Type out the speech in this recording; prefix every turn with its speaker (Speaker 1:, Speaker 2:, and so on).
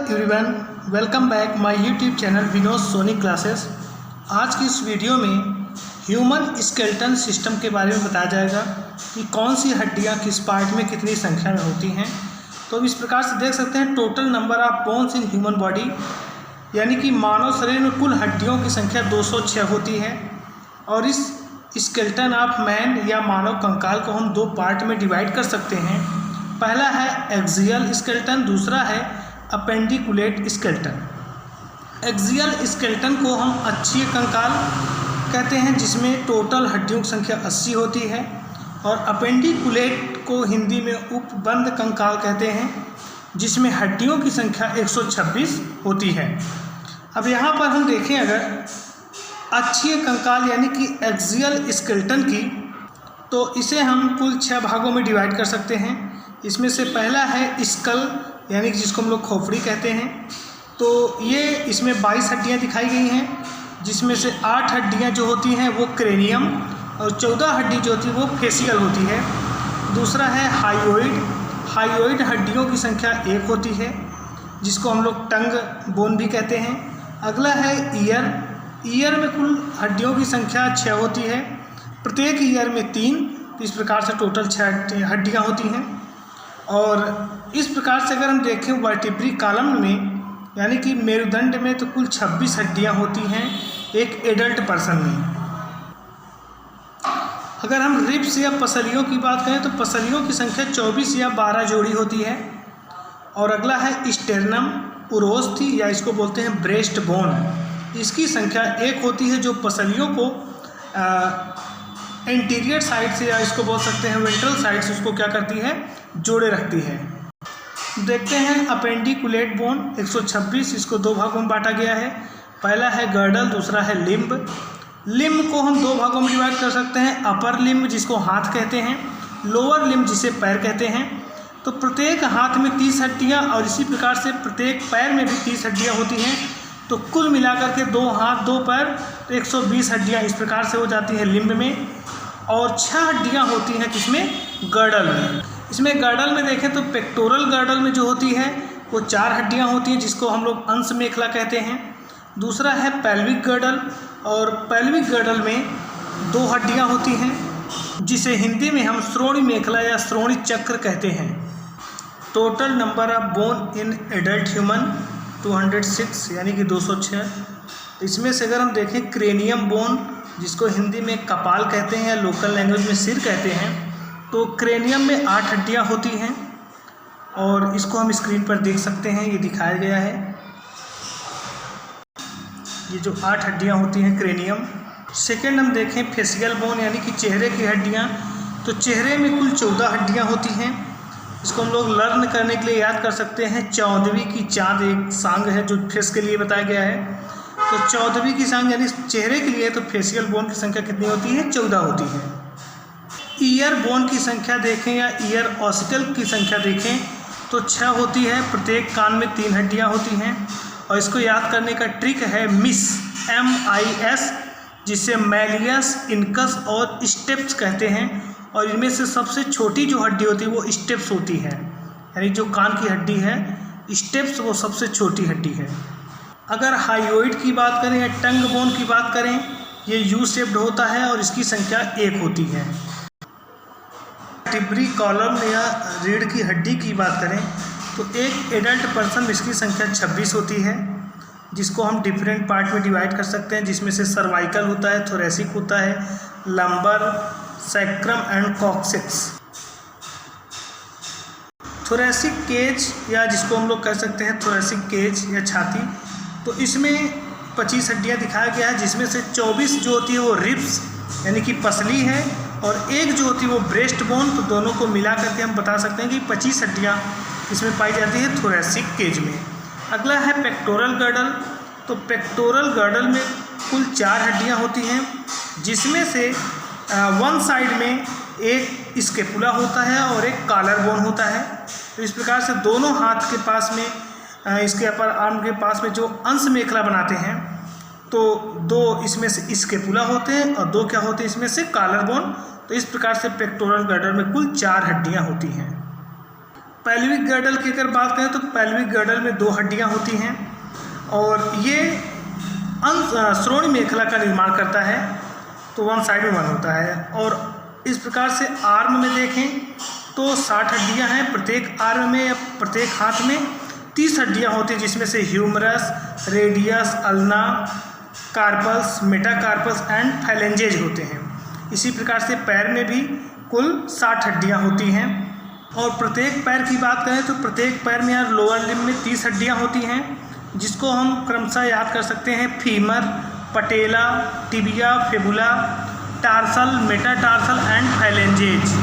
Speaker 1: Everyone, welcome back my YouTube channel Vinod Soni classes. आज की इस वीडियो में ह्यूमन स्केलेटन सिस्टम के बारे में बताया जाएगा कि कौन सी हड्डियां किस पार्ट में कितनी संख्या में होती हैं। तो इस प्रकार से देख सकते हैं total number of bones in human body, यानी कि मानव शरीर में कुल हड्डियों की संख्या 206 होती है। और इस स्केलेटन ऑफ मैन या मानव कंकाल को हम दो पार्ट में डिवाइड कर सकते हैं। पहला है एक्सियल स्केलेटन, दूसरा है अपेंडिकुलेट स्केलेटन। एक्सियल स्केलेटन को हम अक्षीय कंकाल कहते हैं, जिसमें टोटल हड्डियों की संख्या 80 होती है। और अपेंडिकुलेट को हिंदी में उपबंध कंकाल कहते हैं, जिसमें हड्डियों की संख्या 126 होती है। अब यहाँ पर हम देखें अगर अक्षीय कंकाल यानी कि एक्सियल स्केलेटन की, तो इसे हम कुल 6 भागों में डिवाइड कर सकते हैं। इसमें से पहला है स्कल, यानी कि जिसको हम लोग खोपड़ी कहते हैं। तो ये इसमें 22 हड्डियाँ दिखाई गई हैं, जिसमें से 8 हड्डियाँ जो होती हैं वो क्रेनियम और 14 हड्डी जो होती है वो फेसियल होती है। दूसरा है हाइयोइड। हाइयोइड हड्डियों की संख्या 1 होती है, जिसको हम लोग टंग बोन भी कहते हैं। अगला है ईयर। ईयर में कुल हड्डियों की संख्या 6 होती है, प्रत्येक ईयर में 3। इस प्रकार से टोटल 6 हड्डियाँ होती हैं। और इस प्रकार से अगर हम देखें वर्टिब्री कॉलम में, यानी कि मेरुदंड में, तो कुल 26 हड्डियाँ होती हैं एक एडल्ट पर्सन में। अगर हम रिब्स या पसलियों की बात करें तो पसलियों की संख्या 24 या 12 जोड़ी होती है। और अगला है स्टेर्नम उरोस्थी, या इसको बोलते हैं ब्रेस्ट बोन। इसकी संख्या 1 होती है, जो पसलियों को एंटीरियर साइड से, या इसको बोल सकते हैं वेंट्रल साइड से, उसको क्या करती है, जोड़े रखती है। देखते हैं अपेंडिकुलेट बोन 126, इसको 2 भागों में बांटा गया है। पहला है गर्डल, दूसरा है लिम्ब। लिम्ब को हम 2 भागों में डिवाइड कर सकते हैं, अपर लिम्ब जिसको हाथ कहते हैं, लोअर लिम्ब जिसे पैर कहते हैं। तो प्रत्येक हाथ में 30 हड्डियाँ और इसी प्रकार से प्रत्येक पैर में भी 30 हड्डियाँ होती हैं। तो कुल मिलाकर के 2 हाथ 2 पैर 120 हड्डियाँ इस प्रकार से हो जाती है लिम्ब में। और 6 हड्डियाँ होती हैं किसमें, गर्डल में। इसमें गर्डल में देखें तो पेक्टोरल गर्डल में जो होती है वो 4 हड्डियाँ होती हैं, जिसको हम लोग अंश मेखला कहते हैं। दूसरा है पेल्विक गर्डल, और पेल्विक गर्डल में 2 हड्डियाँ होती हैं, जिसे हिंदी में हम श्रोणि मेखला या श्रोणि चक्र कहते हैं। Total number of bone in adult human 206, यानी कि 206। इसमें से अगर हम देखें क्रेनियम बोन, जिसको हिंदी में कपाल कहते हैं या लोकल लैंग्वेज में सिर कहते हैं, तो क्रेनियम में 8 हड्डियाँ होती हैं। और इसको हम स्क्रीन पर देख सकते हैं, ये दिखाया गया है, ये जो 8 हड्डियाँ होती हैं क्रेनियम। सेकेंड हम देखें फेसियल बोन, यानी कि चेहरे की हड्डियाँ। तो चेहरे में कुल 14 हड्डियाँ होती हैं। इसको हम लोग लर्न करने के लिए याद कर सकते हैं 14वीं की चाँद, एक सांग है जो फेस के लिए बताया गया है। तो 14वीं की सांग यानी चेहरे के लिए, तो फेसियल बोन की संख्या कितनी होती है, 14 होती है। ईयर बोन की संख्या देखें या ईयर ऑसिकल की संख्या देखें तो 6 होती है, प्रत्येक कान में 3 हड्डियाँ होती हैं। और इसको याद करने का ट्रिक है मिस, MIS, जिसे मैलियस, इनकस और स्टेप्स कहते हैं। और इनमें से सबसे छोटी जो हड्डी होती है वो स्टेप्स होती है, यानी जो कान की हड्डी है स्टेप्स, वो सबसे छोटी हड्डी है। अगर हाइयोइड की बात करें या टंग बोन की बात करें, ये यू शेप्ड होता है और इसकी संख्या 1 होती है। वर्टिब्री कॉलम या रीढ़ की हड्डी की बात करें तो एक एडल्ट पर्सन में इसकी संख्या 26 होती है, जिसको हम डिफरेंट पार्ट में डिवाइड कर सकते हैं, जिसमें से सर्वाइकल होता है, थोरेसिक होता है, lumbar, sacrum and coccyx. Thoracic cage, या जिसको हम लोग कह सकते हैं थोरेसिक केज या छाती, तो इसमें 25 हड्डियाँ दिखाया गया है, जिसमें से 24 जो होती है वो रिब्स यानी कि पसली है, और 1 जो होती है वो ब्रेस्ट बोन। तो दोनों को मिला करके हम बता सकते हैं कि 25 हड्डियाँ इसमें पाई जाती है थोरेसिक केज में। अगला है पेक्टोरल गर्डल। तो पेक्टोरल गर्डल में कुल 4 हड्डियाँ होती हैं, जिसमें से वन साइड में एक स्केपुला होता है और एक कॉलर बोन होता है। तो इस प्रकार से दोनों हाथ के पास में, इसके अपर आर्म के पास में जो अंश मेखला बनाते हैं, तो 2 इसमें से स्केपुला होते हैं और 2 क्या होते हैं इसमें से कॉलर बोन। तो इस प्रकार से पेक्टोरल गर्डल में कुल 4 हड्डियाँ होती हैं। पेल्विक गर्डल की अगर बात करें तो पेल्विक गर्डल में 2 हड्डियां होती हैं और ये श्रोणि मेखला का निर्माण करता है, तो वन साइड में 1 होता है। और इस प्रकार से आर्म में देखें तो 60 हड्डियां हैं, प्रत्येक आर्म में या प्रत्येक हाथ में 30 हड्डियां होती हैं, जिसमें से humerus, radius, ulna, carpals, metacarpals and phalanges होते हैं। इसी प्रकार से पैर में भी कुल 60 हड्डियां होती हैं। और प्रत्येक पैर की बात करें तो प्रत्येक पैर में यार लोअर लिम्ब में 30 हड्डियां होती हैं, जिसको हम क्रमशः याद कर सकते हैं: femur, patella, tibia, fibula, tarsal, metatarsal and फैलेंजेज।